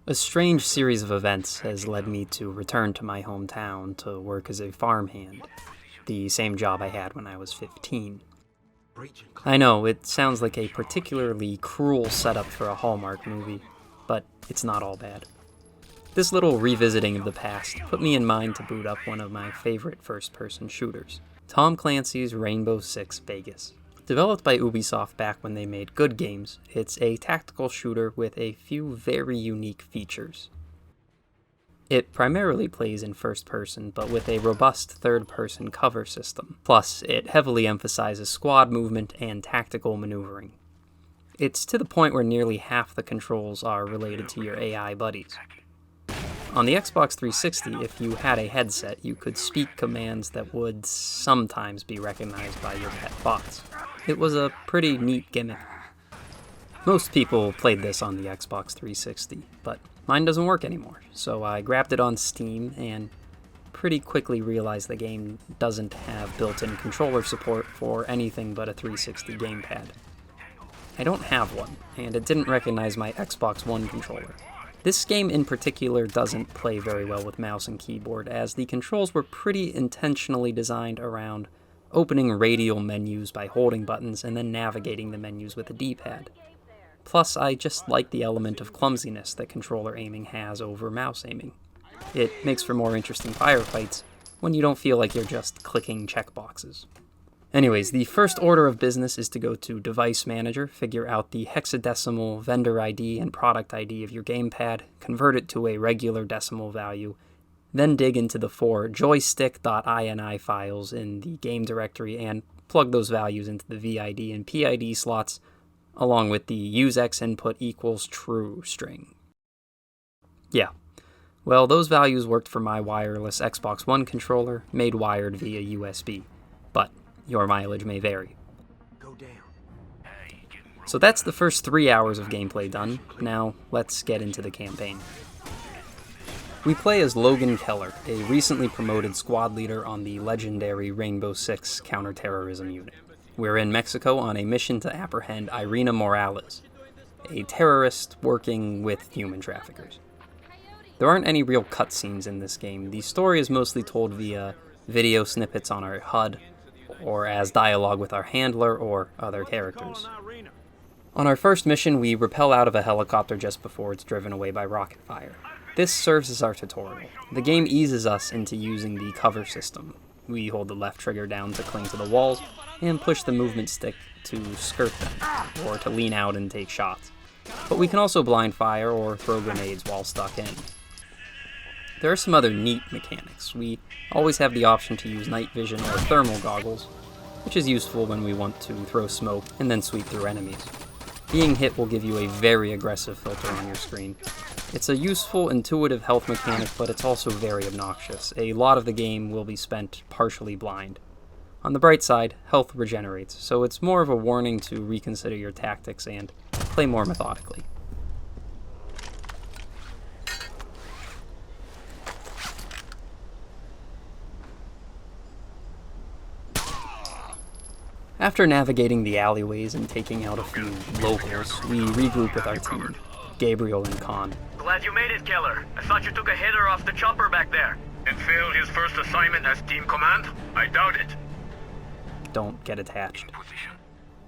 A strange series of events has led me to return to my hometown to work as a farmhand, the same job I had when I was 15. I know, it sounds like a particularly cruel setup for a Hallmark movie, but it's not all bad. This little revisiting of the past put me in mind to boot up one of my favorite first-person shooters, Tom Clancy's Rainbow Six Vegas. Developed by Ubisoft back when they made good games, it's a tactical shooter with a few very unique features. It primarily plays in first person, but with a robust third-person cover system. Plus, it heavily emphasizes squad movement and tactical maneuvering. It's to the point where nearly half the controls are related to your AI buddies. On the Xbox 360, if you had a headset, you could speak commands that would sometimes be recognized by your pet bots. It was a pretty neat gimmick. Most people played this on the Xbox 360, but mine doesn't work anymore, so I grabbed it on Steam and pretty quickly realized the game doesn't have built-in controller support for anything but a 360 gamepad. I don't have one, and it didn't recognize my Xbox One controller. This game in particular doesn't play very well with mouse and keyboard, as the controls were pretty intentionally designed around opening radial menus by holding buttons and then navigating the menus with a D-pad. Plus, I just like the element of clumsiness that controller aiming has over mouse aiming. It makes for more interesting firefights when you don't feel like you're just clicking checkboxes. Anyways, the first order of business is to go to Device Manager, figure out the hexadecimal vendor ID and product ID of your gamepad, convert it to a regular decimal value, then dig into the 4 joystick.ini files in the game directory and plug those values into the VID and PID slots, along with the useXinput equals true string. Yeah, well, those values worked for my wireless Xbox One controller, made wired via USB, but your mileage may vary. So that's the first 3 hours of gameplay done. Now, let's get into the campaign. We play as Logan Keller, a recently promoted squad leader on the legendary Rainbow Six counterterrorism unit. We're in Mexico on a mission to apprehend Irina Morales, a terrorist working with human traffickers. There aren't any real cutscenes in this game. The story is mostly told via video snippets on our HUD, or as dialogue with our handler or other characters. On our first mission, we rappel out of a helicopter just before it's driven away by rocket fire. This serves as our tutorial. The game eases us into using the cover system. We hold the left trigger down to cling to the walls, and push the movement stick to skirt them, or to lean out and take shots. But we can also blind fire or throw grenades while stuck in. There are some other neat mechanics. We always have the option to use night vision or thermal goggles, which is useful when we want to throw smoke and then sweep through enemies. Being hit will give you a very aggressive filter on your screen. It's a useful, intuitive health mechanic, but it's also very obnoxious. A lot of the game will be spent partially blind. On the bright side, health regenerates, so it's more of a warning to reconsider your tactics and play more methodically. After navigating the alleyways and taking out a few locals, we regroup with our team, Gabriel and Khan. Glad you made it, Keller. I thought you took a hitter off the chopper back there. And failed his first assignment as team command? I doubt it. Don't get attached.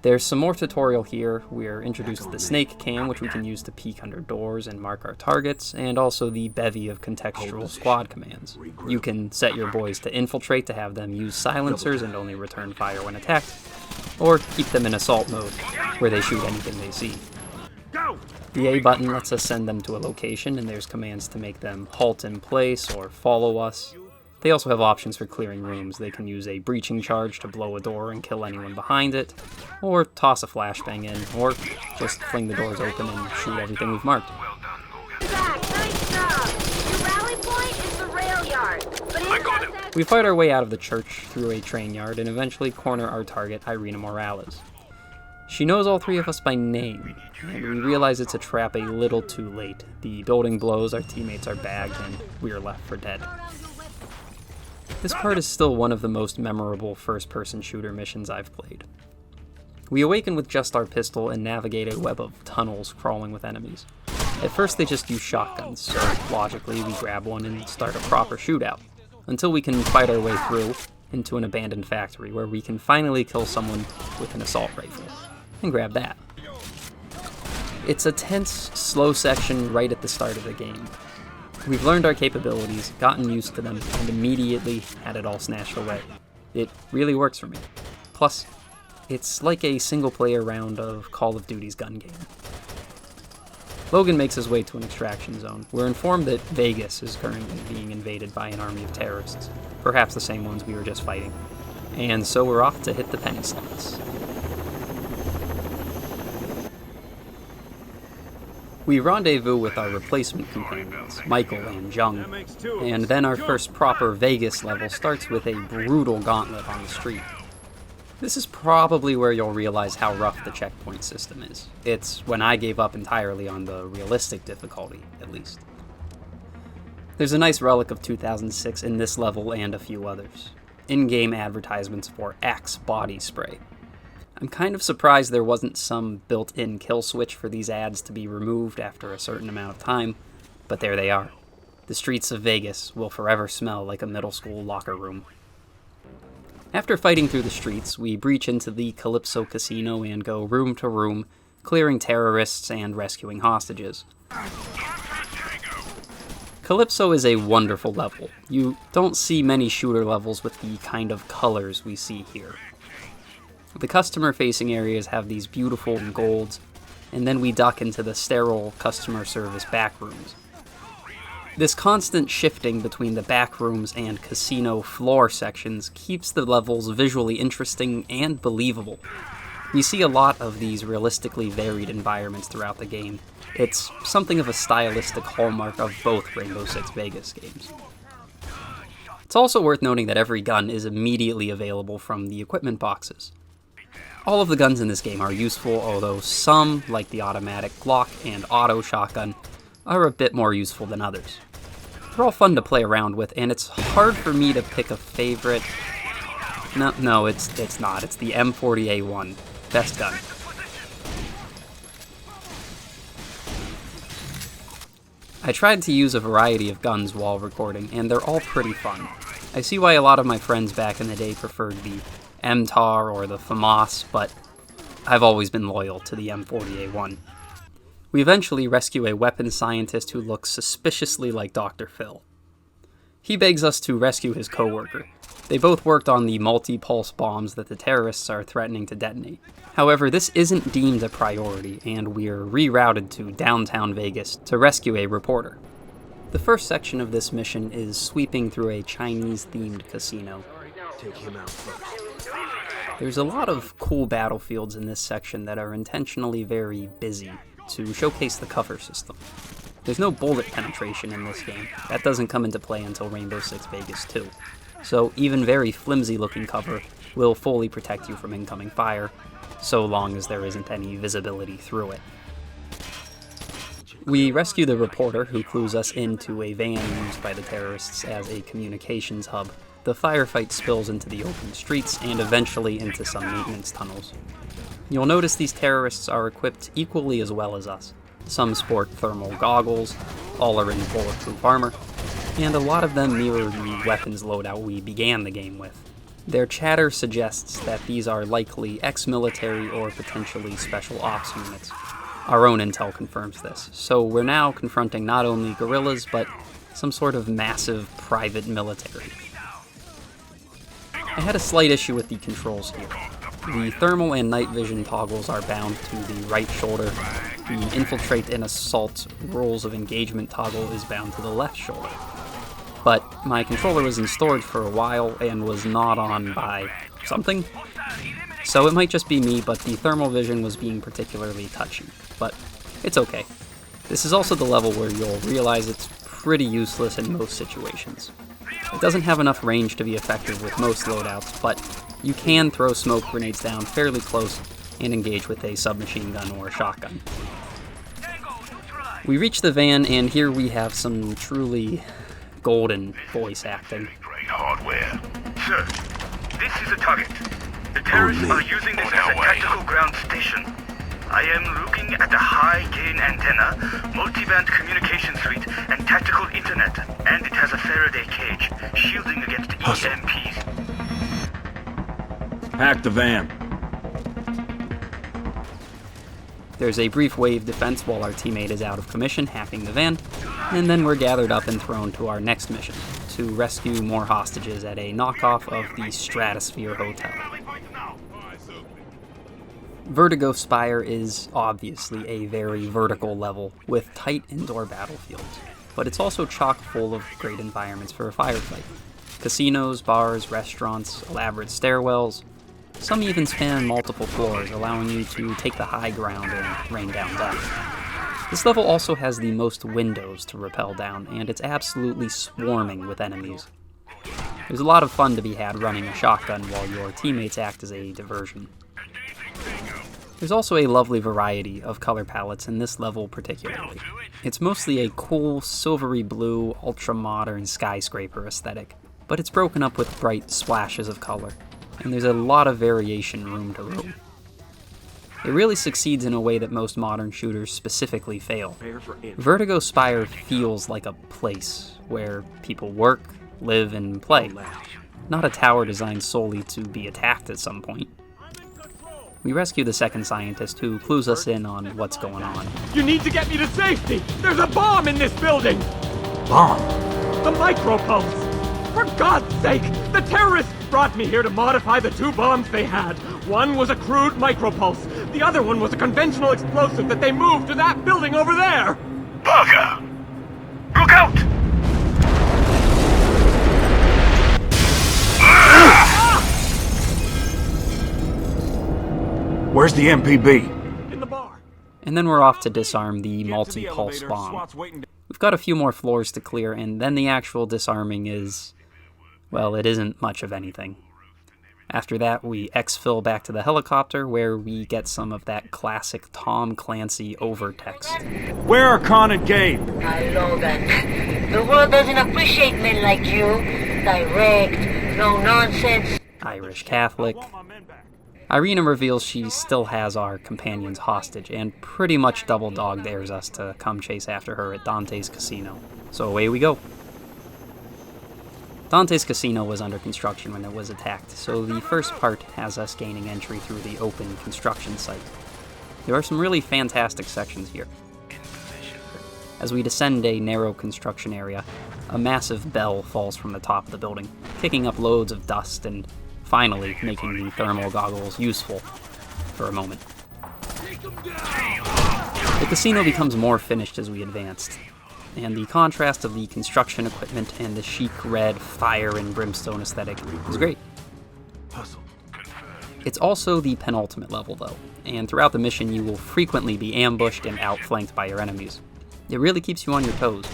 There's some more tutorial here. We're introduced to the snake cam, which we can use to peek under doors and mark our targets, and also the bevy of contextual squad commands. You can set your boys to infiltrate to have them use silencers and only return fire when attacked, or keep them in assault mode, where they shoot anything they see. The A button lets us send them to a location, and there's commands to make them halt in place or follow us. They also have options for clearing rooms. They can use a breaching charge to blow a door and kill anyone behind it, or toss a flashbang in, or just fling the doors open and shoot everything we've marked. Nice job! Your rally point is the rail yard, but We fight our way out of the church through a train yard and eventually corner our target, Irina Morales. She knows all three of us by name, and we realize it's a trap a little too late. The building blows, our teammates are bagged, and we are left for dead. This part is still one of the most memorable first-person shooter missions I've played. We awaken with just our pistol and navigate a web of tunnels crawling with enemies. At first they just use shotguns, so logically we grab one and start a proper shootout, until we can fight our way through into an abandoned factory where we can finally kill someone with an assault rifle, and grab that. It's a tense, slow section right at the start of the game. We've learned our capabilities, gotten used to them, and immediately had it all snatched away. It really works for me. Plus, it's like a single-player round of Call of Duty's gun game. Logan makes his way to an extraction zone. We're informed that Vegas is currently being invaded by an army of terrorists, perhaps the same ones we were just fighting. And so we're off to hit the penny slots. We rendezvous with our replacement companions, Michael and Jung, and then our first proper Vegas level starts with a brutal gauntlet on the street. This is probably where you'll realize how rough the checkpoint system is. It's when I gave up entirely on the realistic difficulty, at least. There's a nice relic of 2006 in this level and a few others. In-game advertisements for Axe body spray. I'm kind of surprised there wasn't some built-in kill switch for these ads to be removed after a certain amount of time, but there they are. The streets of Vegas will forever smell like a middle school locker room. After fighting through the streets, we breach into the Calypso Casino and go room to room, clearing terrorists and rescuing hostages. Calypso is a wonderful level. You don't see many shooter levels with the kind of colors we see here. The customer-facing areas have these beautiful golds, and then we duck into the sterile customer service back rooms. This constant shifting between the back rooms and casino floor sections keeps the levels visually interesting and believable. We see a lot of these realistically varied environments throughout the game. It's something of a stylistic hallmark of both Rainbow Six Vegas games. It's also worth noting that every gun is immediately available from the equipment boxes. All of the guns in this game are useful, although some, like the automatic Glock and auto shotgun, are a bit more useful than others. They're all fun to play around with, and it's hard for me to pick a favorite. No, it's not. It's the M40A1. Best gun. I tried to use a variety of guns while recording, and they're all pretty fun. I see why a lot of my friends back in the day preferred the MTAR or the FAMAS, but I've always been loyal to the M40A1. We eventually rescue a weapons scientist who looks suspiciously like Dr. Phil. He begs us to rescue his coworker. They both worked on the multi-pulse bombs that the terrorists are threatening to detonate. However, this isn't deemed a priority, and we're rerouted to downtown Vegas to rescue a reporter. The first section of this mission is sweeping through a Chinese-themed casino. Take him out first. There's a lot of cool battlefields in this section that are intentionally very busy to showcase the cover system. There's no bullet penetration in this game. That doesn't come into play until Rainbow Six Vegas 2. So even very flimsy looking cover will fully protect you from incoming fire, so long as there isn't any visibility through it. We rescue the reporter, who clues us into a van used by the terrorists as a communications hub. The firefight spills into the open streets and eventually into some maintenance tunnels. You'll notice these terrorists are equipped equally as well as us. Some sport thermal goggles, all are in bulletproof armor, and a lot of them mirror the weapons loadout we began the game with. Their chatter suggests that these are likely ex-military or potentially special ops units. Our own intel confirms this, so we're now confronting not only guerrillas, but some sort of massive private military. I had a slight issue with the controls here. The thermal and night vision toggles are bound to the right shoulder. The infiltrate and assault rules of engagement toggle is bound to the left shoulder. But my controller was in storage for a while and was not on by something. So it might just be me, but the thermal vision was being particularly touchy. But it's okay. This is also the level where you'll realize it's pretty useless in most situations. It doesn't have enough range to be effective with most loadouts, but you can throw smoke grenades down fairly close and engage with a submachine gun or a shotgun. We reach the van, and here we have some truly golden voice acting. Great hardware. Sir, this is a target. The terrorists are using this as a tactical ground station. I am looking at a high-gain antenna, multiband communication suite, and tactical internet. And it has a Faraday cage, shielding against EMPs. Hack the van. There's a brief wave defense while our teammate is out of commission hacking the van, and then we're gathered up and thrown to our next mission, to rescue more hostages at a knockoff of the Stratosphere Hotel. Vertigo Spire is obviously a very vertical level with tight indoor battlefields, but it's also chock full of great environments for a firefight. Casinos, bars, restaurants, elaborate stairwells. Some even span multiple floors, allowing you to take the high ground and rain down death. This level also has the most windows to rappel down, and it's absolutely swarming with enemies. There's a lot of fun to be had running a shotgun while your teammates act as a diversion. There's also a lovely variety of color palettes in this level particularly. It's mostly a cool, silvery blue, ultra-modern skyscraper aesthetic, but it's broken up with bright splashes of color, and there's a lot of variation room to room. It really succeeds in a way that most modern shooters specifically fail. Vertigo Spire feels like a place where people work, live, and play, not a tower designed solely to be attacked at some point. We rescue the second scientist, who clues us in on what's going on. You need to get me to safety! There's a bomb in this building! Bomb? The micropulse! For God's sake! The terrorists brought me here to modify the two bombs they had. One was a crude micropulse. The other one was a conventional explosive that they moved to that building over there! Bugger! Look out! Where's the MPB? In the bar. And then we're off to disarm the multi-pulse bomb. We've got a few more floors to clear, and then the actual disarming is, well, it isn't much of anything. After that, we exfil back to the helicopter, where we get some of that classic Tom Clancy overtext. Where are Con and Gabe? I know that. The world doesn't appreciate men like you. Direct, no nonsense. Irish Catholic. Irina reveals she still has our companions hostage, and pretty much double dog dares us to come chase after her at Dante's casino. So away we go. Dante's casino was under construction when it was attacked, so the first part has us gaining entry through the open construction site. There are some really fantastic sections here. As we descend a narrow construction area, a massive bell falls from the top of the building, kicking up loads of dust and finally making the thermal goggles useful for a moment. The casino becomes more finished as we advanced, and the contrast of the construction equipment and the chic red fire and brimstone aesthetic is great. It's also the penultimate level though, and throughout the mission you will frequently be ambushed and outflanked by your enemies. It really keeps you on your toes.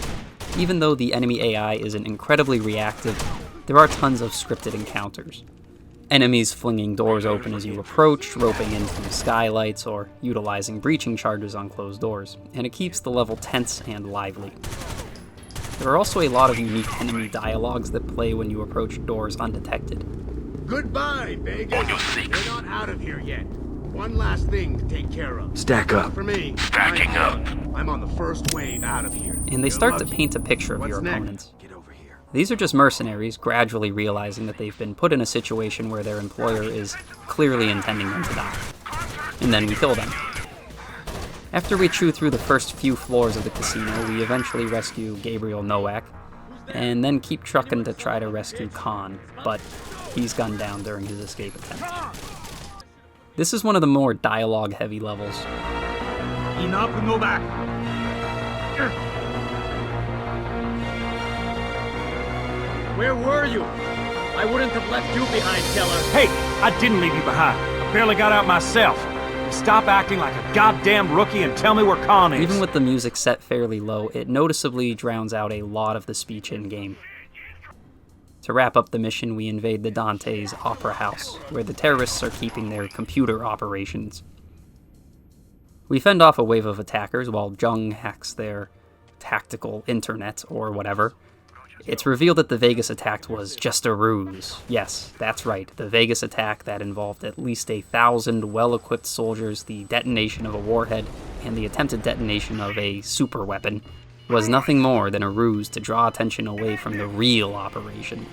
Even though the enemy AI isn't incredibly reactive, there are tons of scripted encounters. Enemies flinging doors open as you approach, roping in through skylights, or utilizing breaching charges on closed doors, and it keeps the level tense and lively. There are also a lot of unique enemy dialogues that play when you approach doors undetected. Goodbye, Vegas. We're not out of here yet. One last thing to take care of. Stack up. For me. Stacking up. I'm on the first wave out of here. And they start to paint a picture of your What's next? opponents. Get over here. These are just mercenaries gradually realizing that they've been put in a situation where their employer is clearly intending them to die. And then we kill them. After we chew through the first few floors of the casino, we eventually rescue Gabriel Nowak, and then keep trucking to try to rescue Khan, but he's gunned down during his escape attempt. This is one of the more dialogue-heavy levels. Enough and go back. Where were you? I wouldn't have left you behind, Keller. Hey, I didn't leave you behind. I barely got out myself. Stop acting like a goddamn rookie and tell me where Con is. Even with the music set fairly low, it noticeably drowns out a lot of the speech in-game. To wrap up the mission, we invade the Dante's Opera House, where the terrorists are keeping their computer operations. We fend off a wave of attackers while Jung hacks their tactical internet or whatever, It's revealed that the Vegas attack was just a ruse. Yes, that's right, the Vegas attack that involved at least 1,000 well-equipped soldiers, the detonation of a warhead, and the attempted detonation of a super weapon was nothing more than a ruse to draw attention away from the real operation.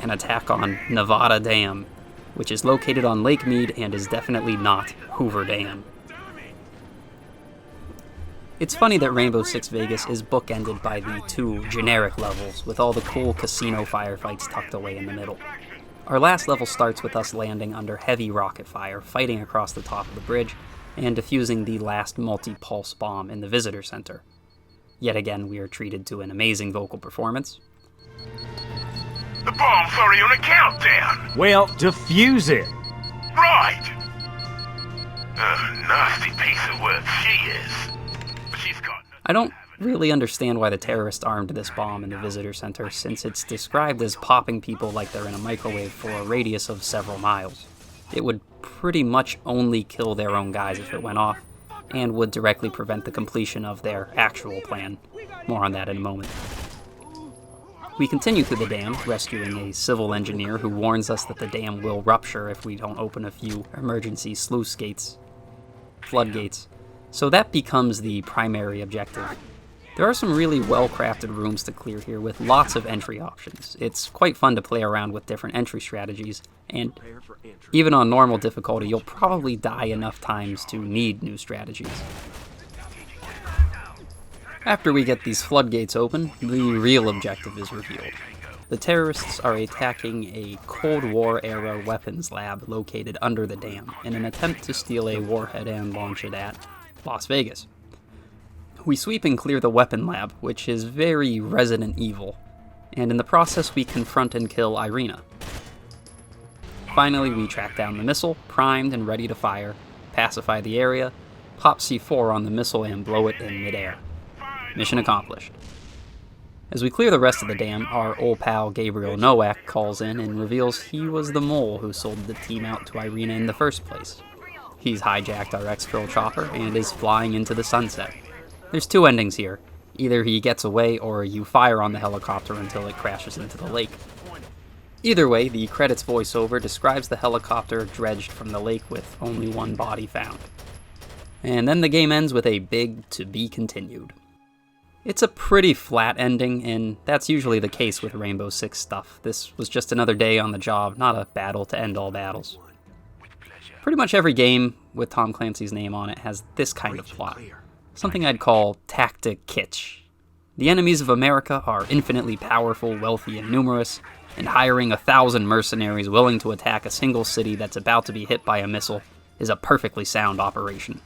An attack on Nevada Dam, which is located on Lake Mead and is definitely not Hoover Dam. It's funny that Rainbow Six Vegas is bookended by the two generic levels, with all the cool casino firefights tucked away in the middle. Our last level starts with us landing under heavy rocket fire, fighting across the top of the bridge, and defusing the last multi-pulse bomb in the visitor center. Yet again, we are treated to an amazing vocal performance. The bomb's already on a countdown! Well, defuse it! Right! A nasty piece of work she is. She's got... I don't really understand why the terrorists armed this bomb in the visitor center, since it's described as popping people like they're in a microwave for a radius of several miles. It would pretty much only kill their own guys if it went off, and would directly prevent the completion of their actual plan. More on that in a moment. We continue through the dam, rescuing a civil engineer who warns us that the dam will rupture if we don't open a few emergency sluice gates, floodgates. So that becomes the primary objective. There are some really well-crafted rooms to clear here with lots of entry options. It's quite fun to play around with different entry strategies, and even on normal difficulty, you'll probably die enough times to need new strategies. After we get these floodgates open, the real objective is revealed. The terrorists are attacking a Cold War-era weapons lab located under the dam in an attempt to steal a warhead and launch it at Las Vegas. We sweep and clear the weapon lab, which is very Resident Evil, and in the process we confront and kill Irina. Finally, we track down the missile, primed and ready to fire, pacify the area, pop C4 on the missile and blow it in midair. Mission accomplished. As we clear the rest of the dam, our old pal Gabriel Nowak calls in and reveals he was the mole who sold the team out to Irina in the first place. He's hijacked our X-Girl chopper and is flying into the sunset. There's two endings here. Either he gets away or you fire on the helicopter until it crashes into the lake. Either way, the credits voiceover describes the helicopter dredged from the lake with only one body found. And then the game ends with a big "to be continued." It's a pretty flat ending, and that's usually the case with Rainbow Six stuff. This was just another day on the job, not a battle to end all battles. Pretty much every game with Tom Clancy's name on it has this kind of plot. Something I'd call tactic kitsch. The enemies of America are infinitely powerful, wealthy, and numerous, and hiring 1,000 mercenaries willing to attack a single city that's about to be hit by a missile is a perfectly sound operation.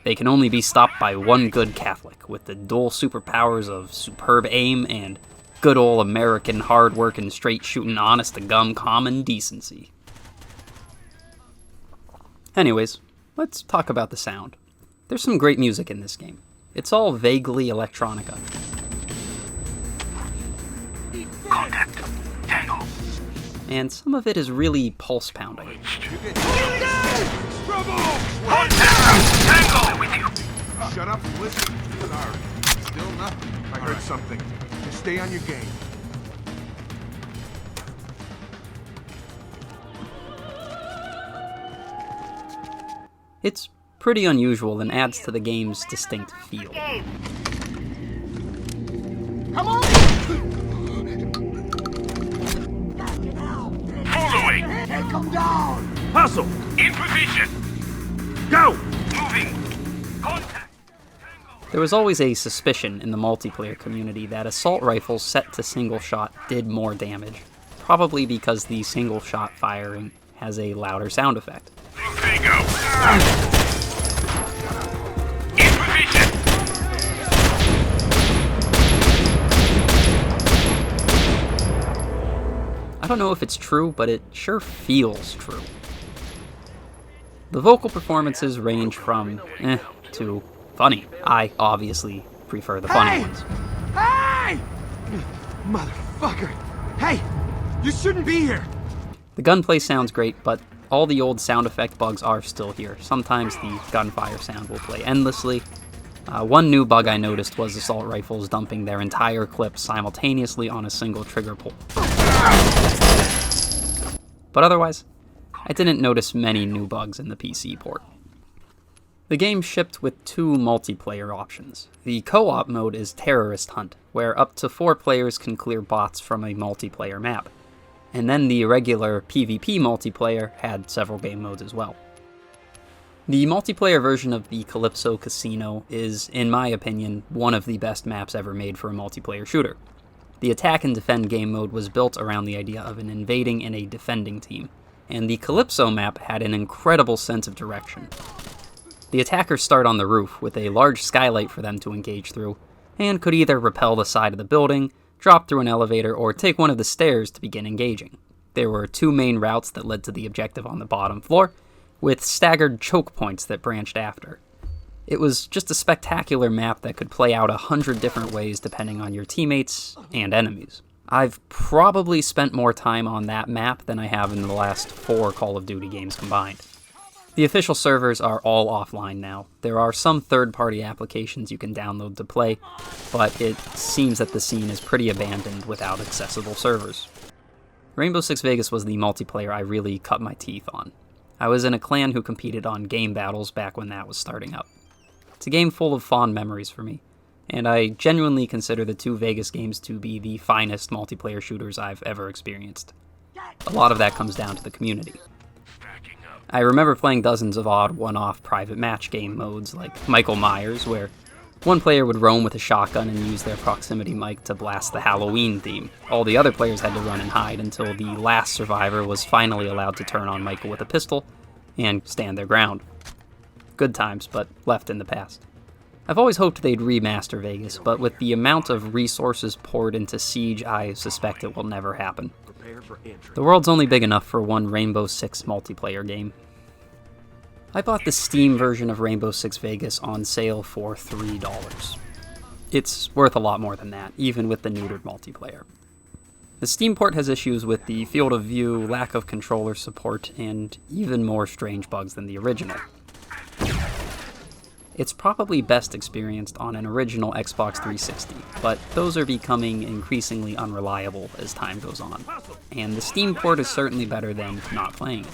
They can only be stopped by one good Catholic, with the dual superpowers of superb aim and good ol' American hard-working, straight-shooting, honest-to-gum common decency. Anyways, let's talk about the sound. There's some great music in this game. It's all vaguely electronica. Contact. Tango. And some of it is really pulse-pounding. Tango! With you. Shut up and listen. Sorry. Still nothing. I heard something. Just stay on your game. It's pretty unusual and adds to the game's distinct feel. Come on! Following! Take him down! Hustle! In position! Go! Moving! Contact! There was always a suspicion in the multiplayer community that assault rifles set to single shot did more damage, probably because the single shot firing has a louder sound effect. Bingo! In position! I don't know if it's true, but it sure feels true. The vocal performances range from to funny. I obviously prefer the funny ones. Hey! Motherfucker! Hey! You shouldn't be here! The gunplay sounds great, but all the old sound effect bugs are still here. Sometimes the gunfire sound will play endlessly, One new bug I noticed was assault rifles dumping their entire clip simultaneously on a single trigger pull. But otherwise, I didn't notice many new bugs in the PC port. The game shipped with 2 multiplayer options. The co-op mode is Terrorist Hunt, where up to 4 players can clear bots from a multiplayer map. And then the regular PvP multiplayer had several game modes as well. The multiplayer version of the Calypso Casino is, in my opinion, one of the best maps ever made for a multiplayer shooter. The attack and defend game mode was built around the idea of an invading and a defending team, and the Calypso map had an incredible sense of direction. The attackers start on the roof with a large skylight for them to engage through, and could either rappel the side of the building, drop through an elevator, or take one of the stairs to begin engaging. There were 2 main routes that led to the objective on the bottom floor, with staggered choke points that branched after. It was just a spectacular map that could play out 100 different ways depending on your teammates and enemies. I've probably spent more time on that map than I have in the last 4 Call of Duty games combined. The official servers are all offline now. There are some third-party applications you can download to play, but it seems that the scene is pretty abandoned without accessible servers. Rainbow Six Vegas was the multiplayer I really cut my teeth on. I was in a clan who competed on game battles back when that was starting up. It's a game full of fond memories for me, and I genuinely consider the 2 Vegas games to be the finest multiplayer shooters I've ever experienced. A lot of that comes down to the community. I remember playing dozens of odd one-off private match game modes like Michael Myers, where one player would roam with a shotgun and use their proximity mic to blast the Halloween theme. All the other players had to run and hide until the last survivor was finally allowed to turn on Michael with a pistol and stand their ground. Good times, but left in the past. I've always hoped they'd remaster Vegas, but with the amount of resources poured into Siege, I suspect it will never happen. The world's only big enough for one Rainbow Six multiplayer game. I bought the Steam version of Rainbow Six Vegas on sale for $3. It's worth a lot more than that, even with the neutered multiplayer. The Steam port has issues with the field of view, lack of controller support, and even more strange bugs than the original. It's probably best experienced on an original Xbox 360, but those are becoming increasingly unreliable as time goes on, and the Steam port is certainly better than not playing it.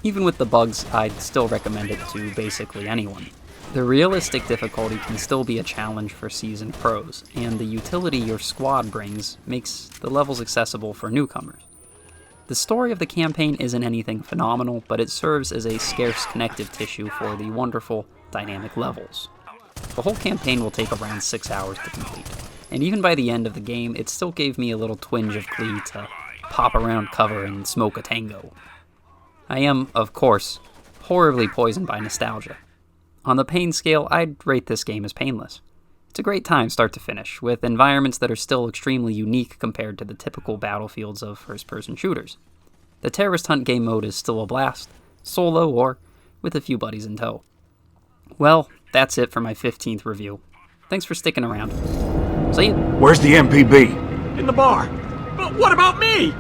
Even with the bugs, I'd still recommend it to basically anyone. The realistic difficulty can still be a challenge for seasoned pros, and the utility your squad brings makes the levels accessible for newcomers. The story of the campaign isn't anything phenomenal, but it serves as a scarce connective tissue for the wonderful, dynamic levels. The whole campaign will take around 6 hours to complete, and even by the end of the game, it still gave me a little twinge of glee to pop around cover and smoke a tango. I am, of course, horribly poisoned by nostalgia. On the pain scale, I'd rate this game as painless. It's a great time start to finish, with environments that are still extremely unique compared to the typical battlefields of first-person shooters. The Terrorist Hunt game mode is still a blast, solo or with a few buddies in tow. Well, that's it for my 15th review. Thanks for sticking around. See ya! Where's the MPB? In the bar. But what about me?